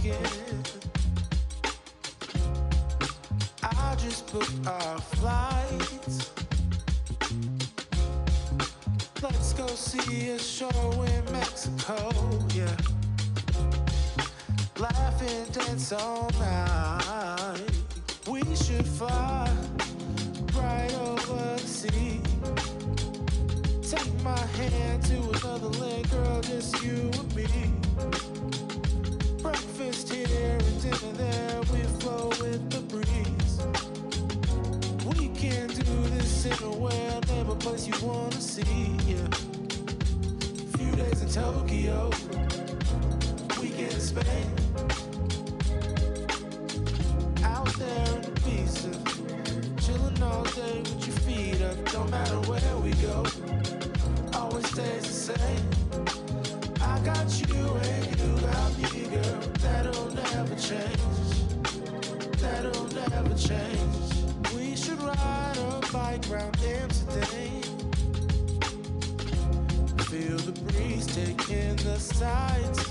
weekend. I just booked our flights. Let's go see a show in Mexico, yeah. Laugh and dance all night. We should fly right over the sea. Take my hand to another land, girl, just you and me. Breakfast here and dinner there, we flow with the breeze. We can do this anywhere, never place you wanna see, yeah. Few days in Tokyo, weekend in Spain. Out there in Ibiza, chillin' all day with your feet up. Don't matter where we go, always stays the same. I got you and you got me, girl. That'll never change. That'll never change. We should ride a bike round Amsterdam. Feel the breeze taking the sights.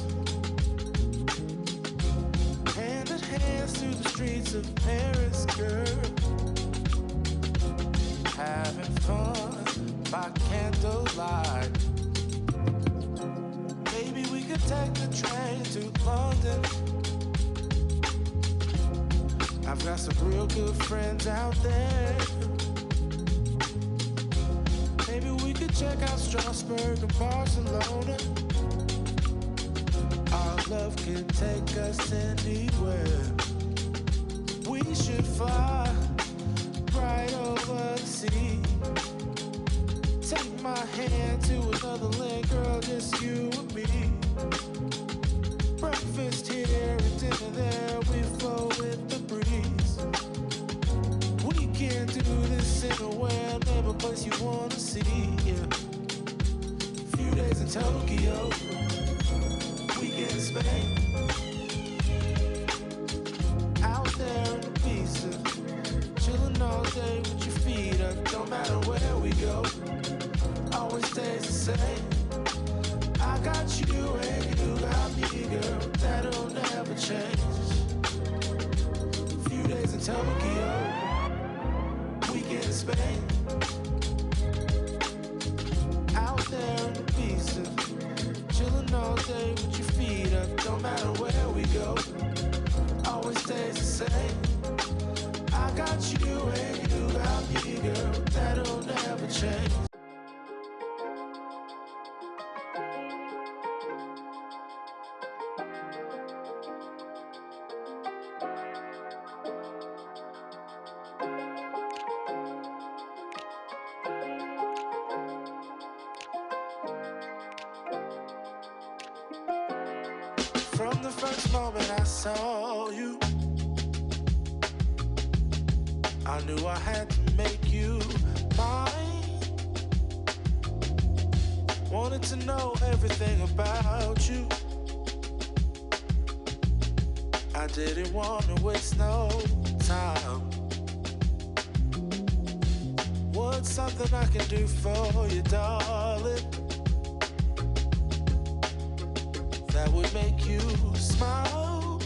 Hand in hand through the streets of Paris, girl. Having fun by candlelight. Maybe we could take the train to London. I've got some real good friends out there. Maybe we could check out Strasbourg and Barcelona. Our love can take us anywhere. We should fly right over the sea. Take my hand to another land, girl, just you and me. Breakfast here and dinner there, we flow with the breeze. We can do this anywhere, never place you wanna see, yeah. Few days in Tokyo, weekend in Spain. Out there in Ibiza, chillin' all day with your feet up. Don't matter where we go, always stays the same. I got you and you got me, girl. That'll never change. Few days in Tokyo, weekend in Spain. Out there in Ibiza, chillin' all day with your feet up. Don't matter where we go, always stays the same. I got you and you got me, girl. That'll never change. From the first moment I saw you, I knew I had to make you mine. Wanted to know everything about you. I didn't want to waste no time. What's something I can do for you, darling, that would make you smile?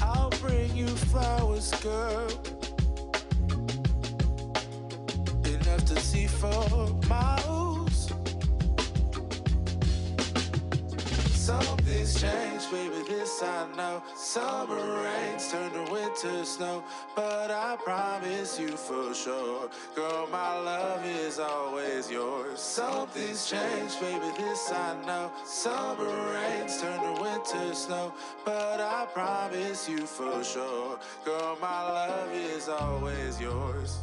I'll bring you flowers, girl, enough to see for miles. Something's changed, baby, this I know. Summer rains turn to winter snow, but I promise you for sure, girl, my love is always yours. Something's changed, baby, this I know. Summer rains turn to winter snow, but I promise you for sure, girl, my love is always yours.